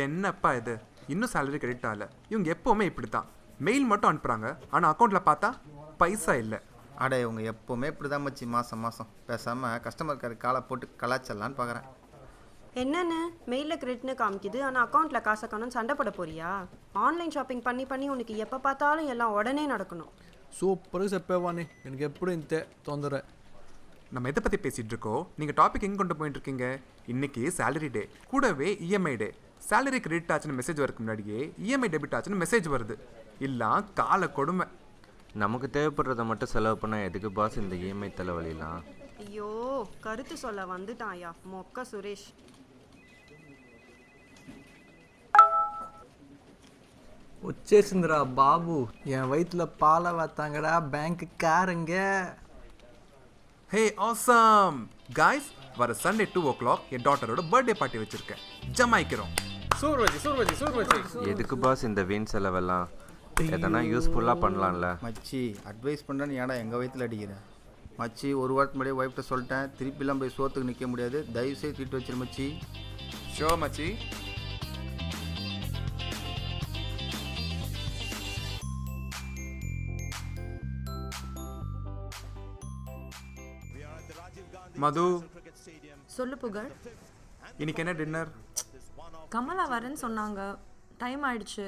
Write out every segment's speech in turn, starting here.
என்னப்பா இது, இன்னும் சேலரி கிரெடிட் ஆகல. இவங்க எப்போவுமே இப்படி தான், மெயில் மட்டும் அனுப்புகிறாங்க, ஆனால் அக்கௌண்ட்டில் பார்த்தா பைசா இல்லை. அடே இவங்க எப்போவுமே இப்படி தான் மச்சி. மாதம் பேசாமல் கஸ்டமர் கேர் காலை போட்டு கலாச்சலான்னு பார்க்குறேன். என்னென்னு மெயிலில் கிரெடிட்னு காமிக்குது, ஆனால் அக்கௌண்ட்டில் காசை காணும் சண்டை போட போறியா? ஆன்லைன் ஷாப்பிங் பண்ணி பண்ணி உனக்கு எப்போ பார்த்தாலும் எல்லாம் உடனே நடக்கணும். సూపర్గా చెప్పేవాడిని எனக்கு ఎప్పుడు ఇంతే తొందర. நம்ம எதை பற்றி பேசிகிட்டு இருக்கோம், நீங்கள் டாபிக் எங்கே கொண்டு போயிட்டு இருக்கீங்க? இன்றைக்கி சேலரி டே, கூடவே இஎம்ஐ டே. சேலரி கிரெடிட் ஆச்சுன்னு மெசேஜ் வரக்கு முன்னாடியே இஎம்ஐ டெபிட் ஆச்சுன்னு மெசேஜ் வருது. இல்லை கால கொடுமை. நமக்கு தேவைப்படுறத மட்டும் செலவு பண்ணால் எதுக்கு பாஸ் இந்த இஎம்ஐ தலைவலிலாம்? ஐயோ, கருத்து சொல்ல வந்துட்டாயா மொக்க சுரேஷ். వచ్చేసిందిరా బాబు, என் வயிற்றுல பாலை வாத்தாங்கடா பேங்க்கு காரங்க. ஹே ஆசம் காய்ஸ், வர சண்டே 2 o'clock என் டாட்டரோட பர்த்டே பார்ட்டி வச்சுருக்கேன். ஜமாய்க்கிறோம். எதுக்கு பாஸ் இந்த வீண் செலவெல்லாம்? எதனா யூஸ்ஃபுல்லாக பண்ணலாம்ல. மச்சி அட்வைஸ் பண்ணுறேன்னு ஏன்டா எங்கள் வயிற்றில் அடிக்கிறேன்? மச்சி ஒரு வாரத்துக்கு முன்னாடியே ஒய்ஃப்ட்ட சொல்லிட்டேன், திருப்பிலாம் போய் சோத்துக்கு நிற்க முடியாது, தயவுசெய்து தீட்டு வச்சிரு மச்சி. ஷோ மச்சி. மது, சொல்லு புகழ். இன்னைக்கு என்ன டின்னர்? கமலா வரேன்னு சொன்னாங்க, டைம் ஆயிடுச்சு,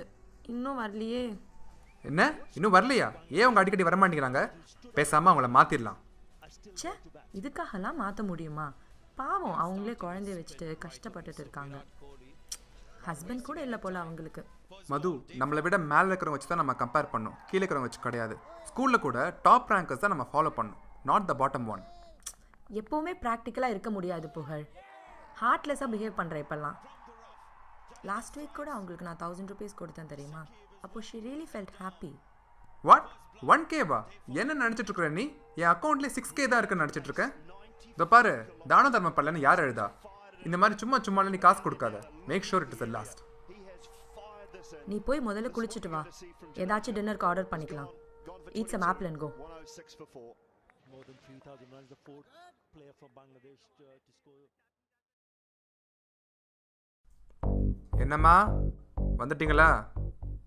இன்னும் வரலையே. என்ன இன்னும் வரலையா? ஏன் அவங்க அடிக்கடி வரமாட்டேங்கிறாங்க? பேசாமல் அவங்கள மாற்றிடலாம். ச்சே, இதுக்காகலாம் மாற்ற முடியுமா? பாவம், அவங்களே குழந்தைய வச்சுட்டு கஷ்டப்பட்டுட்டு இருக்காங்க. ஹஸ்பண்ட் கூட இல்லை போல அவங்களுக்கு. மது, நம்மளை விட மேலே இருக்கிறவங்க வச்சு தான் நம்ம கம்பேர் பண்ணோம், கீழே இருக்கிறவங்க வச்சு கிடையாது. ஸ்கூலில் கூட டாப் ரேங்கர்ஸ் தான் நம்ம ஃபாலோ பண்ணோம், நாட் த பாட்டம் ஒன். எப்போவுமே ப்ராக்டிக்கலாக இருக்க முடியாது புகழ். ஹார்ட்லெஸ்ஸாக பிஹேவ் பண்ணுற இப்போல்லாம். லாஸ்ட் வீக் கூட அவங்களுக்கு நான் 1000 rupees கொடுத்தேன் தெரியுமா? அப்போ she really felt happy. What, 1K-வா? என்ன நினச்சிட்டு இருக்கிற நீ? என் அக்கௌண்ட்லேயே 6K தான் இருக்குன்னு நினச்சிட்டு இருக்கேன். இதை பாரு, தான தர்மம் பண்ணலன்னு யார் எழுதா? இந்த மாதிரி சும்மா நீ காசு கொடுக்காத. Make sure it is the last. நீ போய் முதல்ல குளிச்சுட்டு வா, ஏதாச்சும் டின்னருக்கு ஆர்டர் பண்ணிக்கலாம். Eat some apple and go. என்னம்மா வந்துட்டீங்களா?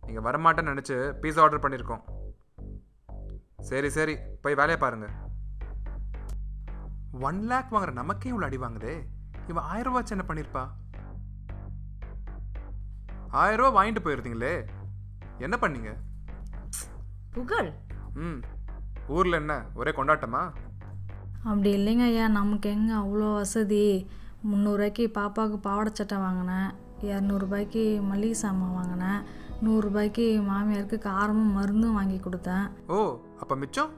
நீங்கள் வரமாட்டேன்னு நினச்சி பீஸா ஆர்டர் பண்ணியிருக்கோம். சரி போய் வேலையை பாருங்க. 1 lakh வாங்குற நமக்கே இவ்வளோ அடி வாங்குதே. இவன் 1000 ரூபா என்ன பண்ணியிருப்பா? 1000 ரூபா வாங்கிட்டு போயிருந்தீங்களே, என்ன பண்ணீங்க? புகழ், ஊரில் என்ன ஒரே கொண்டாட்டமா? அப்படி இல்லைங்க ஐயா, நமக்கு எங்கே அவ்வளோ வசதி. 300 ரூபாய்க்கு பாப்பாவுக்கு பாவாடை சட்டை வாங்கினேன், 200 ரூபாய்க்கு மளிகை சாமான் வாங்கினேன், 100 ரூபாய்க்கு மாமியாருக்கு காரமும் மருந்தும் வாங்கி கொடுத்தேன். ஓ, அப்போ மிச்சம்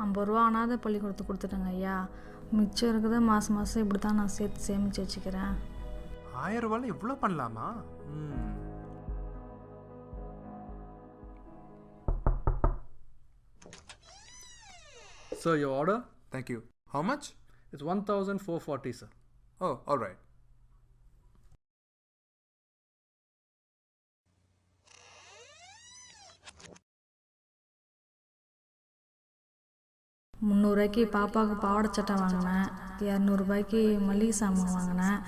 50 ரூபா அனாதை பள்ளிக்கூடத்துக்கு கொடுத்துட்டேங்க ஐயா. மிச்சம் இருக்குத மாதம் இப்படி தான் நான் சேர்த்து சேமித்து வச்சுக்கிறேன். 1000 ரூபாயில் இவ்வளோ பண்ணலாமா? Sir, your order? Thank you. How much? It's 1440, sir. Oh, all right. ரூபாய்க்கு பாப்பாவுக்கு பாவாடை சட்டை வாங்கினேன், 200 ரூபாய்க்கு மளிகை சாமான் வாங்கினேன்.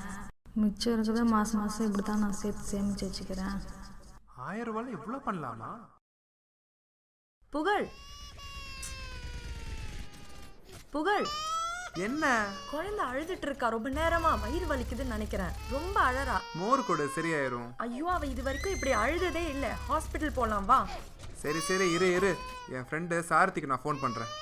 மிச்சம் இருக்குத மாதம் இப்படி தான் நான் சேர்த்து சேமித்து வச்சுக்கிறேன். 1000 ரூபாயில் இவ்வளோ பண்ணலாமா? புகழ் புகழ், என்ன? குழந்தை அழுதுட்டு இருக்கா ரொம்ப நேரமா, வயிறு வலிக்குதுன்னு நினைக்கிறேன். ரொம்ப அழறா. மோர் கொடு, சரியாயிரும். ஐயோ, அவ இது வரைக்கும் இப்படி அழுததே இல்லை. ஹாஸ்பிட்டல் போலாம் வா. சரி இரு. என் ஃப்ரெண்டு சாரதிக்கு நான் ஃபோன் பண்ணுறேன்.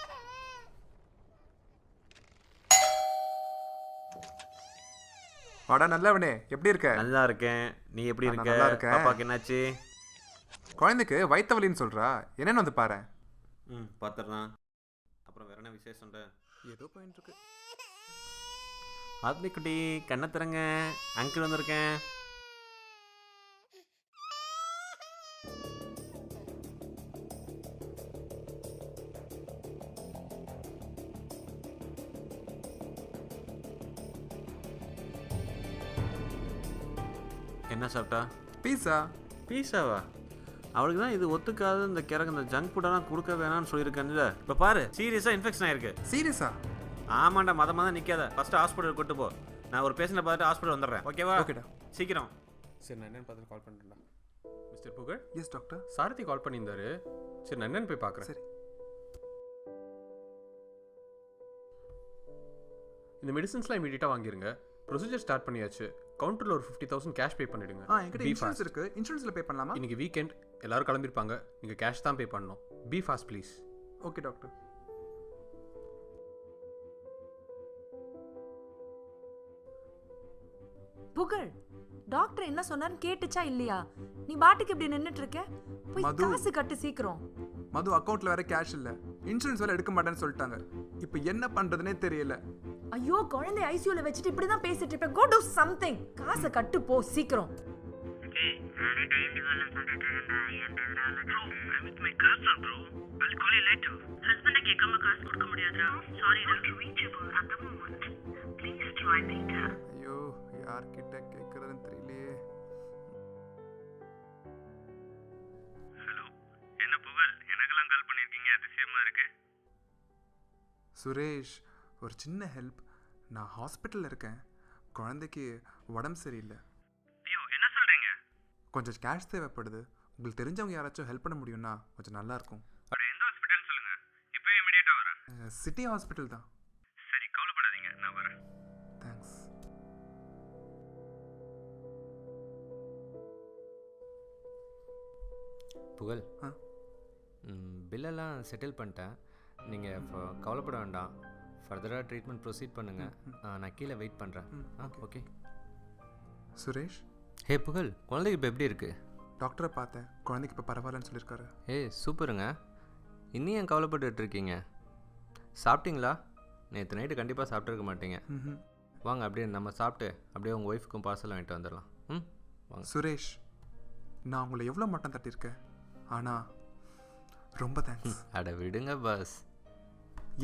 வாடா நல்லவனே, எப்படி இருக்க? நல்லா இருக்கேன், நீ எப்படி இருக்க? நல்லா இருக்கேன். பாப்பாக்கு என்னாச்சு? குழந்தைக்கு வயிற்று வலின்னு சொல்கிறா, என்னென்னு வந்து பாரு. பார்த்துட்றான். அப்புறம் வேற என்ன விசேஷம்? ஏதோ போயிட்டு இருக்கு. ஆத்மி குட்டி, கண்ணை திறங்க, அங்கிள் வந்திருக்கேன். என்ன சாப்பிட்டா? பீஸாவா? அவளுக்கு தான் இது ஒத்துக்காது. இந்த கிறகு இந்த ஜங்க் ஃபுட்டெல்லாம் கொடுக்க வேணாம்னு சொல்லியிருக்கேன்ல. இப்போ பாரு, சீரியஸாக இன்ஃபெக்ஷன் ஆயிருக்கு. சீரியஸா? ஆமாண்டா, மதம் நிற்காத. ஃபஸ்ட்டு ஹாஸ்பிட்டல் கூட்டு போ. நான் ஒரு பேஷண்ட்டை பார்த்துட்டு ஹாஸ்பிட்டல் வந்துடுறேன், ஓகேவா? ஓகேடா. சீக்கிரம். சரி நான் என்னன்னு பார்த்துட்டு கால் பண்ணுறேன்டா. மிஸ்டர் புகழ், எஸ் டாக்டர். சாரதி கால் பண்ணியிருந்தாரு. சரி நான் என்னன்னு போய் பார்க்குறேன். சரி. இந்த மெடிசன்ஸ்லாம் இமீடியட்டாக வாங்கிருங்க. ப்ரொசீஜர் ஸ்டார்ட் பண்ணியாச்சு. கவுண்டரில் ஒரு 50,000 கேஷ் பே பண்ணிவிடுங்க. என்கிட்ட இன்சூரன்ஸ் இருக்கு. இன்சூரன்ஸில் பே பண்ணலாமா? இன்னைக்கு வீக்கெண்ட் எல்லாரும் கிளம்பியிருப்பாங்க. நீங்கள் கேஷ் தான் பே பண்ணணும். Be fast please. Okay doctor. Pugazh, doctor என்ன சொன்னாருன்னு கேட்டுச்சா இல்லையா? நீ பாட்டுக்கு இப்படி நின்னுட்டு இருக்க. போய் மது. காசு கட்டு சீக்கிரம். மது, அக்கௌண்ட்ல வேற கேஷ் இல்ல. இன்சூரன்ஸ் வேற எடுக்க மாட்டேன்னு சொல்லிட்டாங்க. இப்போ என்ன பண்றதுனே தெரியல. ஐயோ, குழந்தை ஐசியூல வச்சுட்டு இப்படிதான் பேசிட்டு இருப்பேன். Go to something. காசை கட்டு போ சீக்கிரம். ஐயோ, யார்கிட்ட கேட்கறதுன்னு தெரியலையே. ஹலோ, என்ன புகழ், எனக்கெல்லாம் கால் பண்ணியிருக்கீங்க? அதிசயமா இருக்கு. சுரேஷ், ஒரு சின்ன ஹெல்ப். நான் ஹாஸ்பிட்டலில் இருக்கேன். குழந்தைக்கு உடம்பு சரியில்லை. ஐயோ, என்ன சொல்றீங்க? கொஞ்சம் கேஷ் தேவைப்படுது. உங்களுக்கு தெரிஞ்சவங்க யாராச்சும் ஹெல்ப் பண்ண முடியும்னா கொஞ்சம் நல்லா இருக்கும். எந்த ஹாஸ்பிட்டல்னு சொல்லுங்க. இப்போ இமிடியேட்டா வரேன். சிட்டி ஹாஸ்பிட்டல் தான். சரி, கவலைப்படாதீங்க, நான் வரேன். தேங்க்ஸ். புகழ், ஆ? பில்லெல்லாம் செட்டில் பண்ணிட்டேன். நீங்கள் கவலைப்பட வேண்டாம். ஃபர்தராக ட்ரீட்மெண்ட் ப்ரொசீட் பண்ணுங்கள். நான் கீழே வெயிட் பண்ணுறேன். ஓகே. சுரேஷ், ஹே புகழ், குழந்தைக்கு இப்போ எப்படி இருக்குது? டாக்டரை பார்த்தேன். குழந்தைக்கு இப்போ பரவாயில்லன்னு சொல்லியிருக்காரு. சூப்பருங்க. இன்னும் ஏன் கவலைப்பட்டுட்டு இருக்கீங்க? சாப்பிட்டீங்களா? நேற்று நைட்டு கண்டிப்பாக சாப்பிட்ருக்க மாட்டீங்க. வாங்க, அப்படியே நம்ம சாப்பிட்டு அப்படியே உங்கள் ஒய்ஃபுக்கும் பார்சல் வாங்கிட்டு வந்துடலாம். வாங்க. சுரேஷ், நான் உங்களை எவ்வளோ மட்டம் தட்டியிருக்கேன். ஆனால் ரொம்ப தேங்க்ஸ். அட விடுங்க பாஸ்.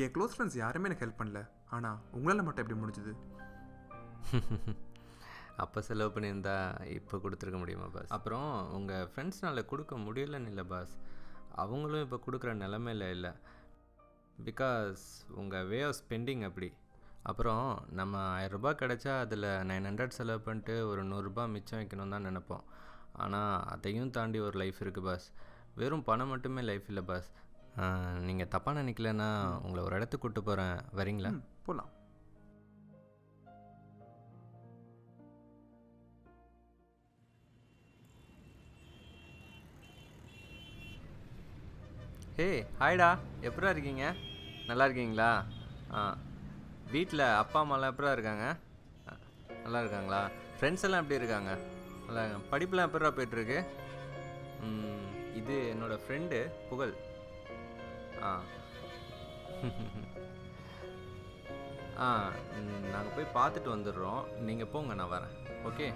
என் க்ளோஸ் ஃப்ரெண்ட்ஸ் யாருமே எனக்கு ஹெல்ப் பண்ணல. ஆனால் உங்களால் மட்டும் எப்படி முடிஞ்சுது? அப்போ செலவு பண்ணியிருந்தா இப்போ கொடுத்துருக்க முடியுமா பாஸ்? அப்புறம் உங்கள் ஃப்ரெண்ட்ஸ்னால கொடுக்க முடியலன்னு இல்லை பாஸ், அவங்களும் இப்போ கொடுக்குற நிலமையில இல்லை. பிகாஸ் உங்கள் வே ஆஃப் ஸ்பெண்டிங் அப்படி. அப்புறம் நம்ம 1000 ரூபாய் கிடச்சா அதில் 900 செலவு பண்ணிட்டு ஒரு 100 ரூபாய் மிச்சம் வைக்கணும் தான் நினைப்போம். ஆனால் அதையும் தாண்டி ஒரு லைஃப் இருக்குது பாஸ். வெறும் பணம் மட்டுமே லைஃப் இல்லை பாஸ். நீங்கள் தப்பாக நினைக்கலன்னா உங்களை ஒரு இடத்துக்கு கூப்பிட்டு போகிறேன், வரீங்களா? போகலாம். ஹே ஹாய்டா, எப்படா இருக்கீங்க? நல்லா இருக்கீங்களா? வீட்டில் அப்பா அம்மாலாம் எப்படா இருக்காங்க? நல்லா இருக்காங்களா? ஃப்ரெண்ட்ஸ் எல்லாம் எப்படி இருக்காங்க? நல்லா இருக்காங்க. படிப்புலாம் எப்படா போய்ட்டுருக்கு? இது என்னோடய ஃப்ரெண்டு புகழ். நாங்கள் போய் பார்த்துட்டு வந்துடுறோம். நீங்கள் போங்க, நான் வரேன். ஓகே.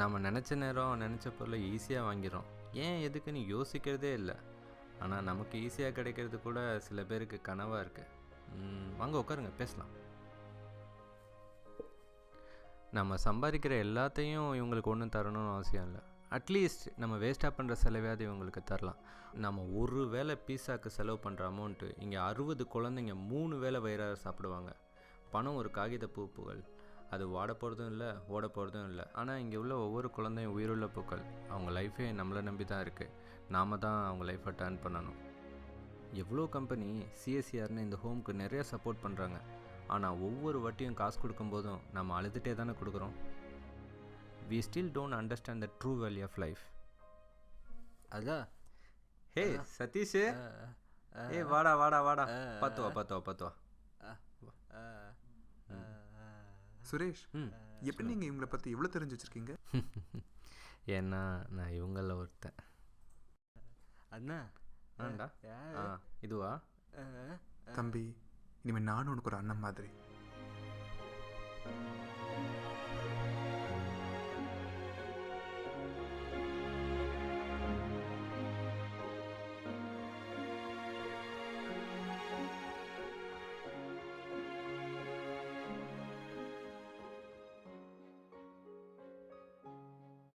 நம்ம நினச்ச நேரம் நினச்ச பொருளை ஈஸியாக வாங்கிடுறோம். ஏன் எதுக்குன்னு யோசிக்கிறதே இல்லை. ஆனால் நமக்கு ஈஸியாக கிடைக்கிறது கூட சில பேருக்கு கனவாக இருக்குது. வாங்க உட்காருங்க, பேசலாம். நம்ம சம்பாதிக்கிற எல்லாத்தையும் இவங்களுக்கு ஒன்றும் தரணும்னு அவசியம் இல்லை. அட்லீஸ்ட் நம்ம வேஸ்ட்டாக பண்ணுற செலவையாவது இவங்களுக்கு தரலாம். நம்ம ஒரு வேளை பீஸாக்கு செலவு பண்ணுற அமௌண்ட்டு இங்கே 60 குழந்தைங்க 3 வேளை வயிறார சாப்பிடுவாங்க. பணம் ஒரு காகித பூப்புகள். அது வாட போகிறதும் இல்லை, ஓட போகிறதும் இல்லை. ஆனால் இங்கே உள்ள ஒவ்வொரு குழந்தையும் உயிருள்ள பூக்கள். அவங்க லைஃபே நம்மளை நம்பி தான் இருக்குது. நாம் தான் அவங்க லைஃப்பை டர்ன் பண்ணணும். எவ்வளோ கம்பெனி சிஎஸ்சிஆர்னு இந்த ஹோமுக்கு நிறைய சப்போர்ட் பண்ணுறாங்க. ஆனால் ஒவ்வொரு வாட்டியும் காசு கொடுக்கும்போதும் நம்ம அழுதுகிட்டே தானே கொடுக்குறோம். we still don't understand the true value of life. அதான். ஹே சதீஷ், வாடா வாடா வாடா, பார்த்து வா. சுரேஷ், எப்படி நீங்கள் இவங்களை பற்றி எவ்வளோ தெரிஞ்சு வச்சுருக்கீங்க? ஏன்னா நான் இவங்கள ஒருத்தன். அண்ணா ஆண்டா. இதுவா? தம்பி, இனிமேல் நானும் உனக்கு ஒரு அண்ணன் மாதிரி.